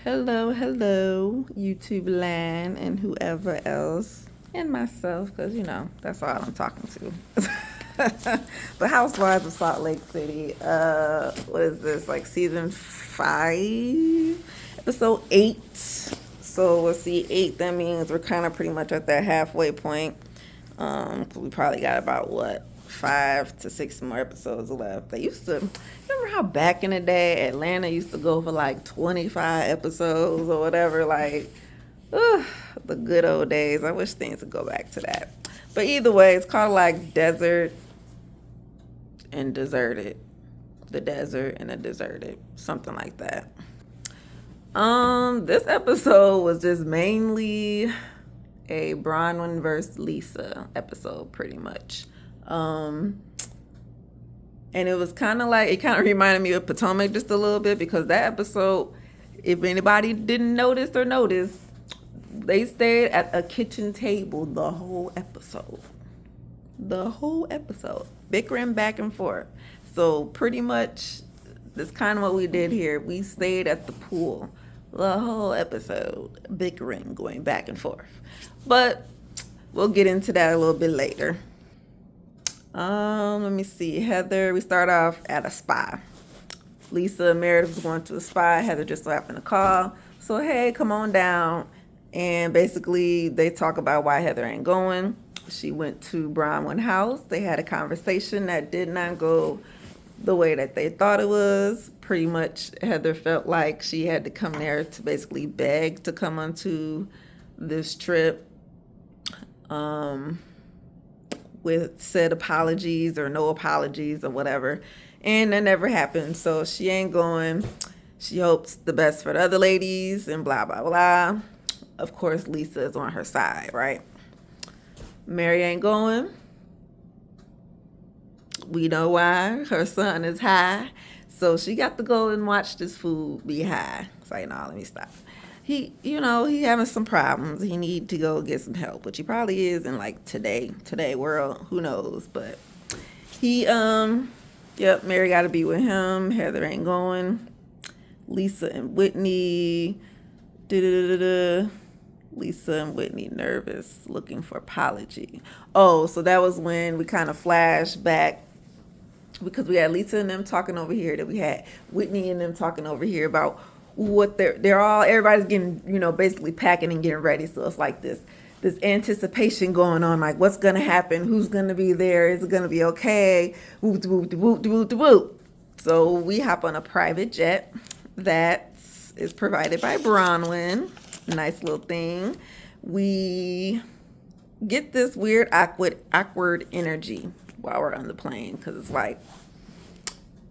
Hello, YouTube land and whoever else, and myself, because that's all I'm talking to. The Housewives of Salt Lake City. What is this? Like season 5, episode 8. So we'll see 8. That means we're kind of pretty much at that halfway point. We probably got about 5 to 6 more episodes left. They used to remember how back in the day Atlanta used to go for like 25 episodes or whatever. Like, the good old days. I wish things would go back to that. But either way, it's called like Desert and Deserted. The Desert and the Deserted, something like that. This episode was just mainly a Bronwyn versus Lisa episode, pretty much. And it was kind of like, it kind of reminded me of Potomac just a little bit, because that episode, if anybody didn't notice, they stayed at a kitchen table the whole episode. Bickering back and forth. So pretty much, that's kind of what we did here. We stayed at the pool the whole episode, bickering, going back and forth. But we'll get into that a little bit later. Let me see. Heather, we start off at a spa. Lisa and Meredith was going to a spa. Heather just so happened to call. So, hey, come on down. And basically, they talk about why Heather ain't going. She went to Bronwyn house. They had a conversation that did not go the way that they thought it was. Pretty much, Heather felt like she had to come there to basically beg to come onto this trip. With said apologies or no apologies or whatever. And that never happened. So she ain't going. She hopes the best for the other ladies and blah, blah, blah. Of course, Lisa is on her side, right? Mary ain't going. We know why. Her son is high. So she got to go and watch this fool be high. It's like, no, let me stop. He having some problems. He need to go get some help, which he probably is in like today world. Who knows? But he, Mary got to be with him. Heather ain't going. Lisa and Whitney, Lisa and Whitney nervous, looking for apology. Oh, so that was when we kind of flashed back, because we had Lisa and them talking over here, that we had Whitney and them talking over here about what everybody's getting, basically packing and getting ready. So it's like this anticipation going on, like what's gonna happen, who's gonna be there, is it gonna be okay, whoop whoop whoop whoop whoop. So we hop on a private jet that is provided by Bronwyn. Nice little thing. We get this weird awkward energy while we're on the plane, because it's like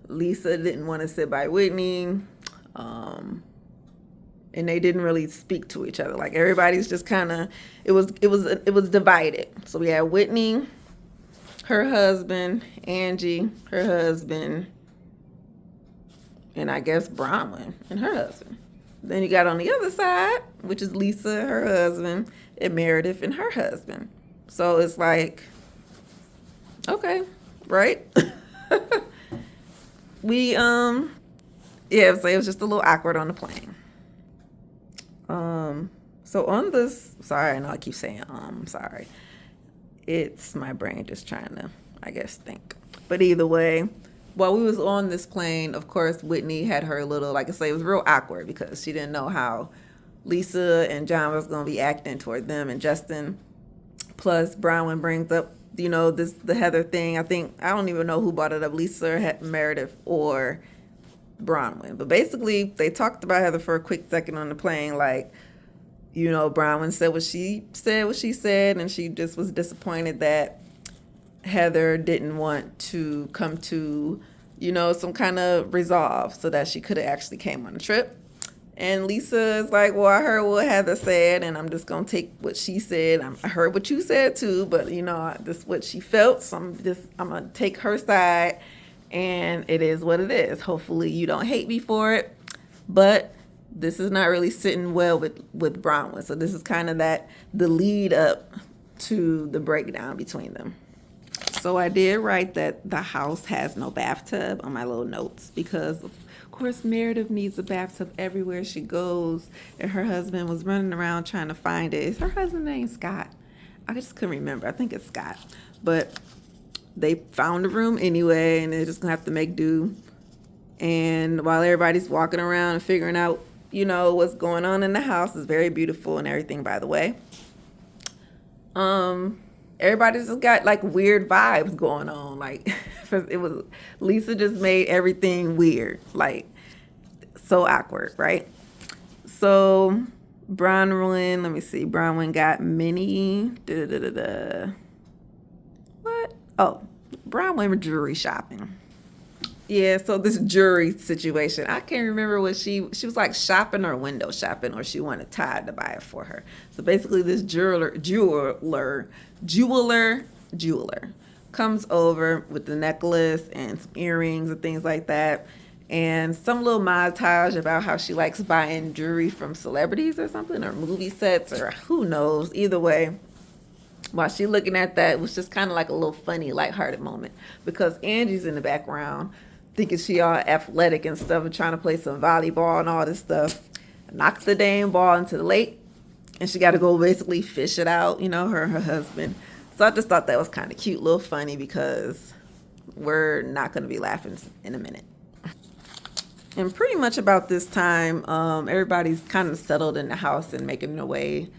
Lisa didn't want to sit by Whitney. And they didn't really speak to each other. Like everybody's just kind of, it was divided. So we had Whitney, her husband, Angie, her husband, and I guess Bronwyn and her husband. Then you got on the other side, which is Lisa, her husband, and Meredith and her husband. So it's like, okay, right? So it was just a little awkward on the plane. So on this, sorry, I know I keep saying, sorry. It's my brain just trying to, I guess, think. But either way, while we was on this plane, of course, Whitney had her little, like I say, it was real awkward because she didn't know how Lisa and John was going to be acting toward them and Justin. Plus, Bronwyn brings up, the Heather thing. I don't even know who brought it up, Lisa or Meredith or Bronwyn. But basically, they talked about Heather for a quick second on the plane, like, Bronwyn said what she said, and she just was disappointed that Heather didn't want to come to, some kind of resolve so that she could have actually came on the trip. And Lisa is like, well, I heard what Heather said, and I'm just going to take what she said. I heard what you said too, but, this is what she felt, so I'm going to take her side, and it is what it is. Hopefully you don't hate me for it, but this is not really sitting well with Bronwyn. So this is kind of the lead up to the breakdown between them. So I did write that the house has no bathtub on my little notes because, of course, Meredith needs a bathtub everywhere she goes, and her husband was running around trying to find it. Is her husband named Scott? I just couldn't remember. I think it's Scott. But they found the room anyway, and they're just gonna have to make do. And while everybody's walking around and figuring out, what's going on in the house, is very beautiful and everything, by the way. Everybody's just got like weird vibes going on. Like it was Lisa just made everything weird, like so awkward, right? So Bronwyn, let me see. Bronwyn got Minnie. What? Oh, Bronwyn jewelry shopping. Yeah, so this jewelry situation, I can't remember what she was like shopping or window shopping, or she wanted Todd to buy it for her. So basically this jeweler comes over with the necklace and some earrings and things like that, and some little montage about how she likes buying jewelry from celebrities or something, or movie sets, or who knows. Either way, while she looking at that, it was just kind of like a little funny, lighthearted moment, because Angie's in the background thinking she all athletic and stuff and trying to play some volleyball and all this stuff. Knocks the dang ball into the lake, and she got to go basically fish it out, her and her husband. So I just thought that was kind of cute, little funny, because we're not going to be laughing in a minute. And pretty much about this time, everybody's kind of settled in the house and making their way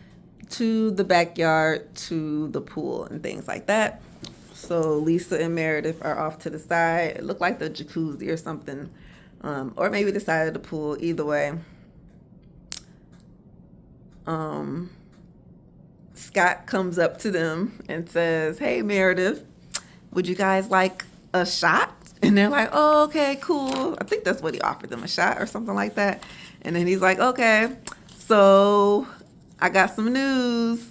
to the backyard, to the pool and things like that. So Lisa and Meredith are off to the side. It looked like the jacuzzi or something, or maybe the side of the pool. Either way, Scott comes up to them and says, "Hey, Meredith, would you guys like a shot?" And they're like, "Oh, okay, cool." I think that's what he offered them, a shot or something like that. And then he's like, "Okay, so I got some news.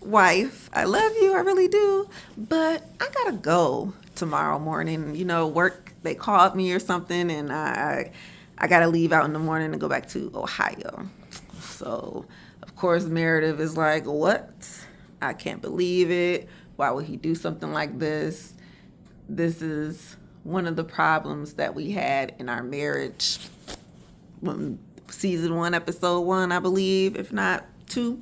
Wife, I love you, I really do, but I gotta go tomorrow morning. Work, they called me or something, and I gotta leave out in the morning and go back to Ohio." So, of course, Meredith is like, "What? I can't believe it. Why would he do something like this? This is one of the problems that we had in our marriage when season 1, episode 1, I believe, if not 2.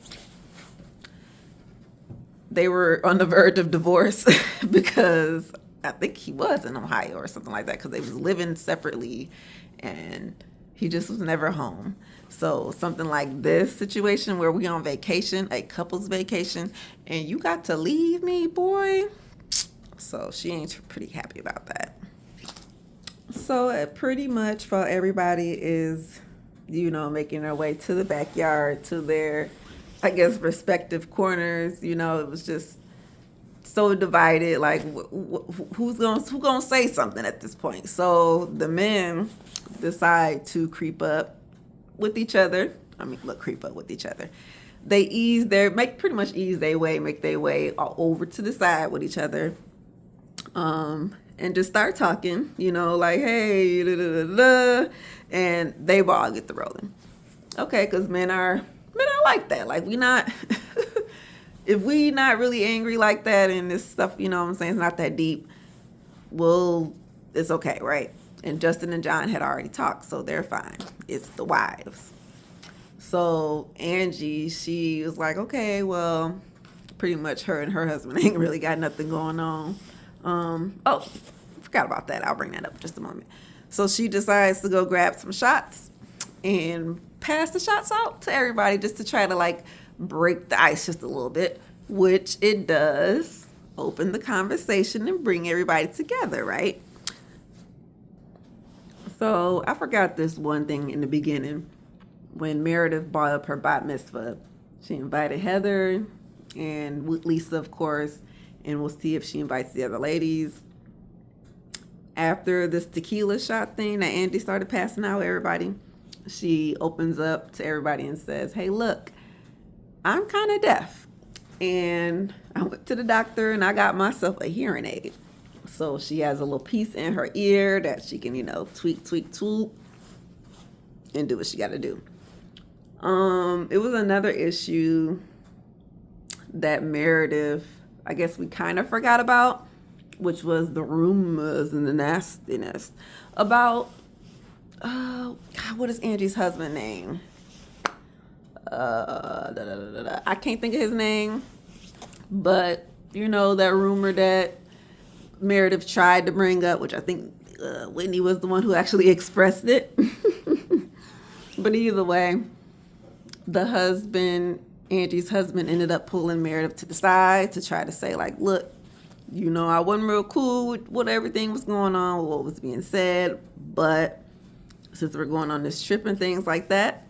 They were on the verge of divorce because I think he was in Ohio or something like that, because they was living separately and he just was never home. So something like this situation where we on vacation, a couple's vacation, and you got to leave me, boy. So she ain't pretty happy about that. So pretty much while everybody is, making their way to the backyard, to their, I guess, respective corners, it was just so divided. Like, who's gonna say something at this point? So the men decide to creep up with each other. Creep up with each other. They make their way all over to the side with each other, and just start talking. Like, hey, da, da, da, da, and they all get the rolling. Okay, because men are like that. Like, we not if we not really angry like that and this stuff, what I'm saying, it's not that deep, well, it's okay, right? And Justin and John had already talked, so they're fine. It's the wives. So Angie, she was like, okay, well, pretty much her and her husband ain't really got nothing going on. Oh, forgot about that. I'll bring that up in just a moment. So she decides to go grab some shots and pass the shots out to everybody, just to try to like break the ice just a little bit, which it does open the conversation and bring everybody together, right? So I forgot this one thing in the beginning. When Meredith brought up her bat mitzvah, she invited Heather and Lisa, of course, and we'll see if she invites the other ladies. After this tequila shot thing that Andy started passing out everybody, she opens up to everybody and says, hey, look, I'm kind of deaf, and I went to the doctor and I got myself a hearing aid. So she has a little piece in her ear that she can, tweak, and do what she got to do. It was another issue that Meredith, I guess we kind of forgot about, which was the rumors and the nastiness about God, what is Angie's husband name? I can't think of his name, but that rumor that Meredith tried to bring up, which I think Whitney was the one who actually expressed it. But either way, Angie's husband, ended up pulling Meredith to the side to try to say, like, look, I wasn't real cool with what everything was going on, with what was being said, but since we're going on this trip and things like that,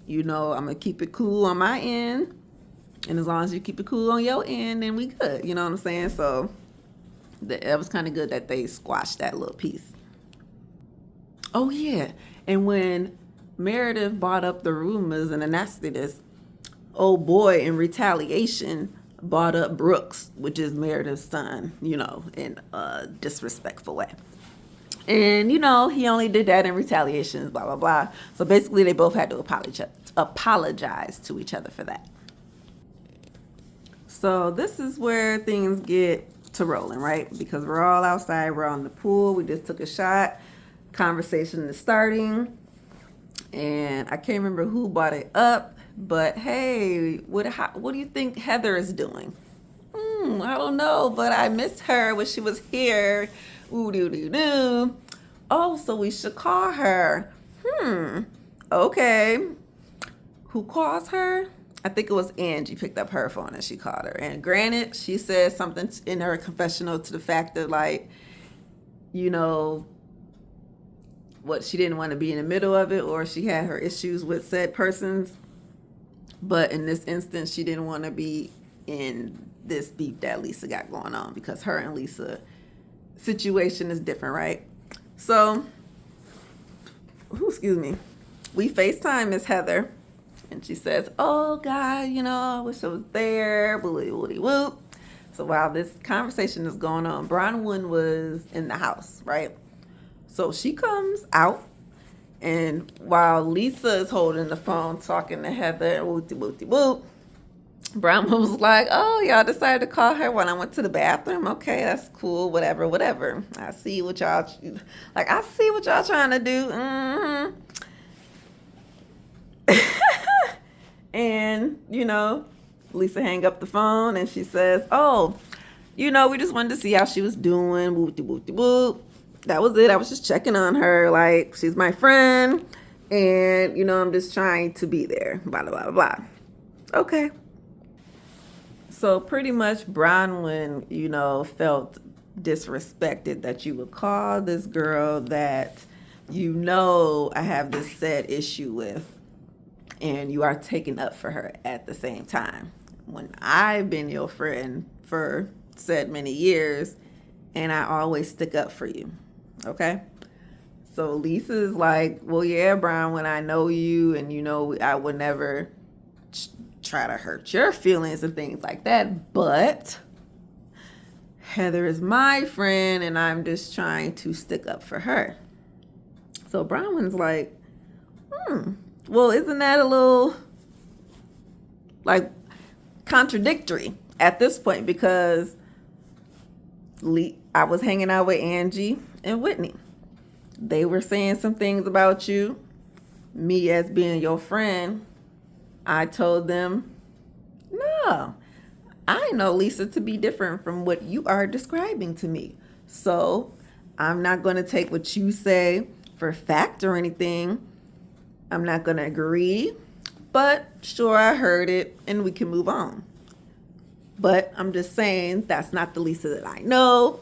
I'm going to keep it cool on my end. And as long as you keep it cool on your end, then we good. You know what I'm saying? So it was kind of good that they squashed that little piece. Oh, yeah. And when Meredith brought up the rumors and the nastiness, old boy in retaliation brought up Brooks, which is Meredith's son, in a disrespectful way. And, he only did that in retaliation, blah, blah, blah. So basically they both had to apologize to each other for that. So this is where things get to rolling, right? Because we're all outside, we're on the pool, we just took a shot, conversation is starting, and I can't remember who brought it up, but hey, what do you think Heather is doing? I don't know, but I missed her when she was here. Ooh, doo, doo, doo. Oh, so we should call her. Okay. Who calls her? I think it was Angie picked up her phone and she called her. And granted, she said something in her confessional to the fact that, like, what, she didn't want to be in the middle of it, or she had her issues with said persons. But in this instance, she didn't want to be in this beef that Lisa got going on, because her and Lisa situation is different, right? So, excuse me, we FaceTime Miss Heather, and she says, oh God, I wish I was there, woody woody whoop. So while this conversation is going on, Bronwyn was in the house, right? So she comes out, and while Lisa is holding the phone talking to Heather, whoopty whoopty whoop, Bronwyn was like, oh, y'all decided to call her when I went to the bathroom. Okay, that's cool, whatever. I see what y'all trying to do. And, Lisa hang up the phone and she says, oh, we just wanted to see how she was doing. Whoopty whoopty whoop. That was it. I was just checking on her. Like, she's my friend. And, I'm just trying to be there. Blah, blah, blah, blah. Okay. So pretty much Bronwyn, felt disrespected that you would call this girl that I have this said issue with, and you are taking up for her at the same time. When I've been your friend for said many years, and I always stick up for you, okay? So Lisa's like, well, yeah, Bronwyn, I know you, and I would never try to hurt your feelings and things like that, but Heather is my friend and I'm just trying to stick up for her. So Bronwyn's like, well, isn't that a little like contradictory at this point? Because I was hanging out with Angie and Whitney. They were saying some things about you. Me, as being your friend, I told them, no, I know Lisa to be different from what you are describing to me. So I'm not going to take what you say for fact or anything. I'm not going to agree, but sure, I heard it and we can move on. But I'm just saying that's not the Lisa that I know.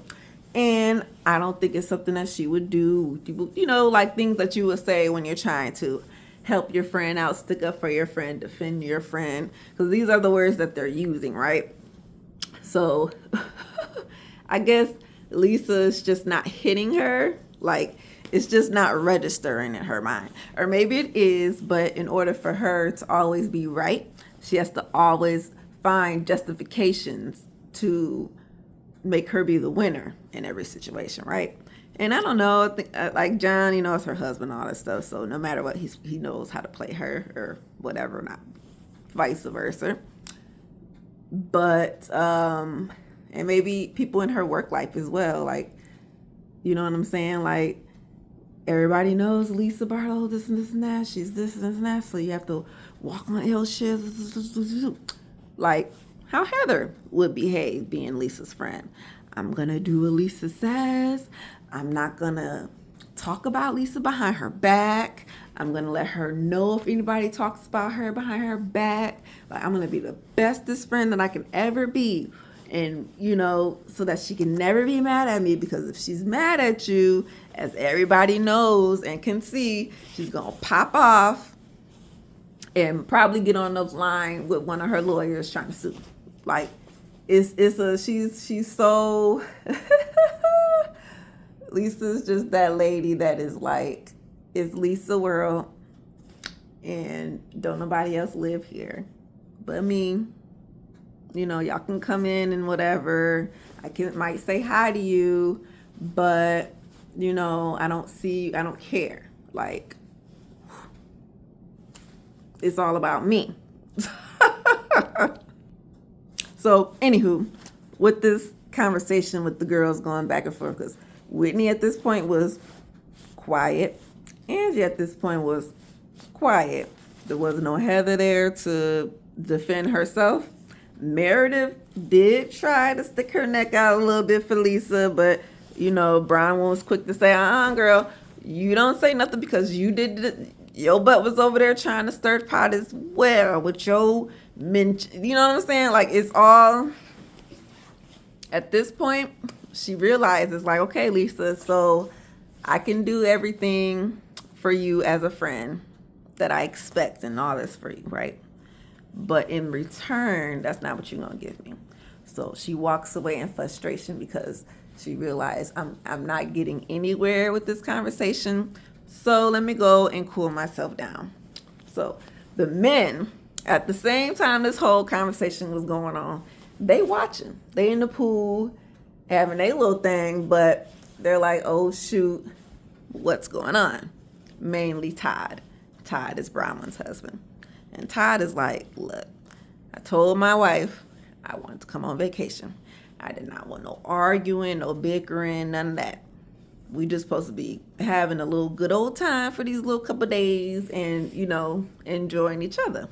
And I don't think it's something that she would do, like things that you would say when you're trying to help your friend out, stick up for your friend, defend your friend, because these are the words that they're using, right? So I guess Lisa's just not hitting her. Like, it's just not registering in her mind. Or maybe it is, but in order for her to always be right, she has to always find justifications to make her be the winner in every situation, right? And I don't know, I think, like John, it's her husband, all that stuff. So no matter what, he knows how to play her or whatever, not vice versa. But, and maybe people in her work life as well. Like, you know what I'm saying? Like, everybody knows Lisa Barlow, this and this and that. She's this and this and that. So you have to walk on eggshells. Like how Heather would behave being Lisa's friend. I'm going to do what Lisa says. I'm not going to talk about Lisa behind her back. I'm going to let her know if anybody talks about her behind her back. Like, I'm going to be the bestest friend that I can ever be. And, so that she can never be mad at me, because if she's mad at you, as everybody knows and can see, she's going to pop off and probably get on the line with one of her lawyers trying to sue. Like, she's so, Lisa's just that lady that is like, it's Lisa world and don't nobody else live here but me. Y'all can come in and whatever. Might say hi to you, but I don't care. Like, it's all about me. So, anywho, with this conversation with the girls going back and forth, because Whitney at this point was quiet. Angie at this point was quiet. There was no Heather there to defend herself. Meredith did try to stick her neck out a little bit for Lisa, but Brian was quick to say, girl, you don't say nothing, because your butt was over there trying to stir the pot as well with your you know what I'm saying? Like, it's all, at this point, she realizes, like, okay, Lisa, so I can do everything for you as a friend that I expect and all this for you, right? But in return, that's not what you're going to give me. So she walks away in frustration because she realized I'm not getting anywhere with this conversation. So let me go and cool myself down. So the men, at the same time this whole conversation was going on, they watching. They in the pool having their little thing, but they're like, oh, shoot, what's going on? Mainly Todd. Todd is Bronwyn's husband. And Todd is like, look, I told my wife I wanted to come on vacation. I did not want no arguing, no bickering, none of that. We just supposed to be having a little good old time for these little couple days and, enjoying each other.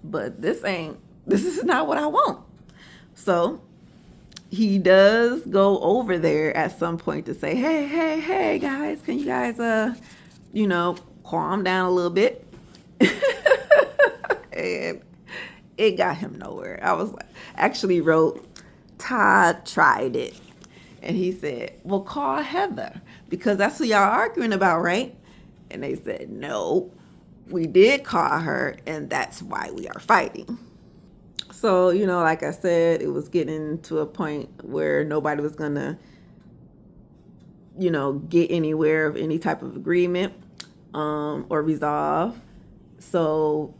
But this is not what I want. So he does go over there at some point to say, hey, guys, can you guys, calm down a little bit? And it got him nowhere. I was like, actually wrote, Todd tried it. And he said, well, call Heather, because that's who y'all arguing about, right? And they said, no, we did call her, and that's why we are fighting. So, like I said, it was getting to a point where nobody was going to, get anywhere of any type of agreement or resolve. So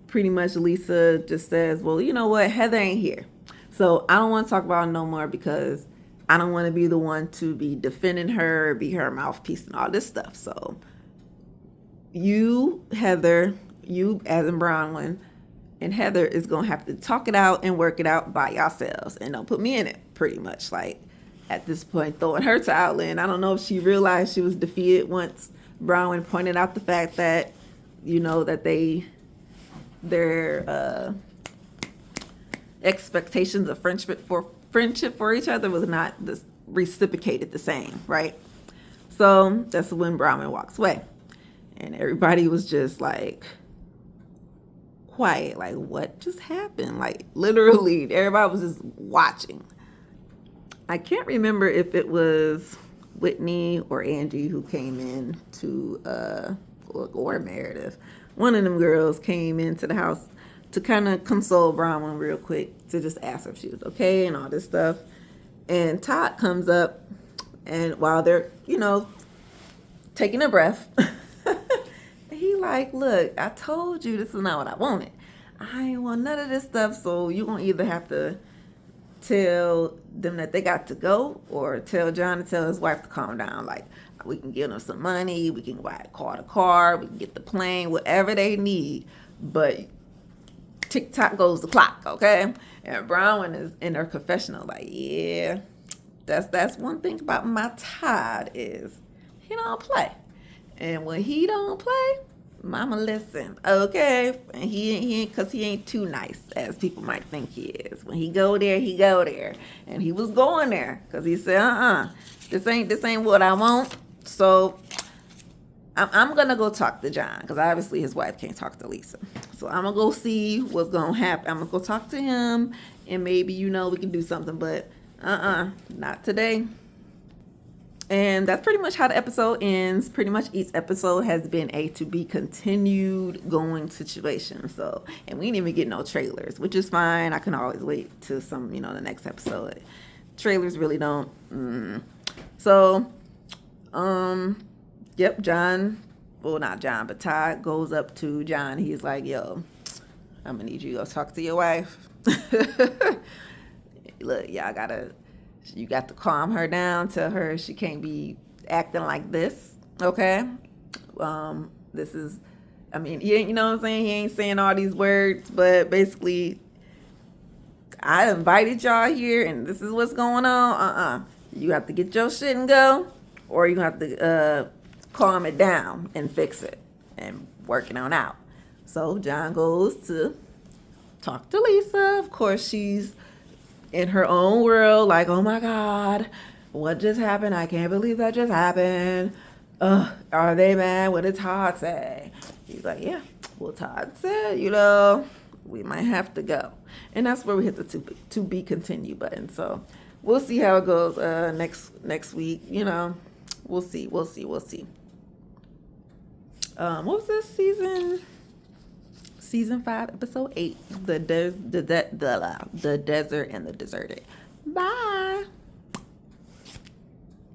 pretty much Lisa just says, well, you know what? Heather ain't here. So I don't want to talk about it no more, because I don't want to be the one to be defending her, be her mouthpiece and all this stuff. So you, Heather, you as in Bronwyn, and Heather is going to have to talk it out and work it out by yourselves, and don't put me in it, pretty much. Like, at this point, throwing her towel in. I don't know if she realized she was defeated once Bronwyn pointed out the fact that, that their expectations of friendship for each other was not reciprocated the same, right? So that's when Bronwyn walks away, and everybody was just like quiet, like, what just happened? Like, literally everybody was just watching. I can't remember if it was Whitney or Angie who came in or Meredith. One of them girls came into the house to kind of console Bronwyn real quick, to just ask her if she was okay and all this stuff. And Todd comes up, and while they're, taking a breath, he like, look, I told you this is not what I wanted. I ain't want none of this stuff, so you gonna either have to tell them that they got to go, or tell John to tell his wife to calm down. Like, we can give them some money, we can call the car, we can get the plane, whatever they need, but tick-tock goes the clock, okay? And Bronwyn is in her confessional like, yeah, that's one thing about my Todd is he don't play. And when he don't play, mama listen, okay? And he ain't, cause he ain't too nice as people might think he is. When he go there, he go there. And he was going there cause he said, this ain't what I want. So I'm gonna go talk to John because obviously his wife can't talk to Lisa. So I'm gonna go see what's gonna happen. I'm gonna go talk to him, and maybe we can do something. But not today. And that's pretty much how the episode ends. Pretty much each episode has been a to be continued going situation. So, and we didn't even get no trailers, which is fine. I can always wait till the next episode. Trailers really don't. So, yep, John, well, not John, but Todd goes up to John. He's like, yo, I'm gonna need you to go talk to your wife. Look, you got to calm her down. Tell her she can't be acting like this, okay? This is, you know what I'm saying? He ain't saying all these words, but basically, I invited y'all here, and this is what's going on. You have to get your shit and go, or you have to calm it down and fix it and work it on out. So John goes to talk to Lisa. Of course, she's in her own world, like, oh my God, what just happened? I can't believe that just happened. Are they mad? What did Todd say? He's like, yeah, well, Todd said, we might have to go. And that's where we hit the to be continued button. So we'll see how it goes next week. We'll see. What was this season? Season 5, episode 8, the desert and the deserted. Bye.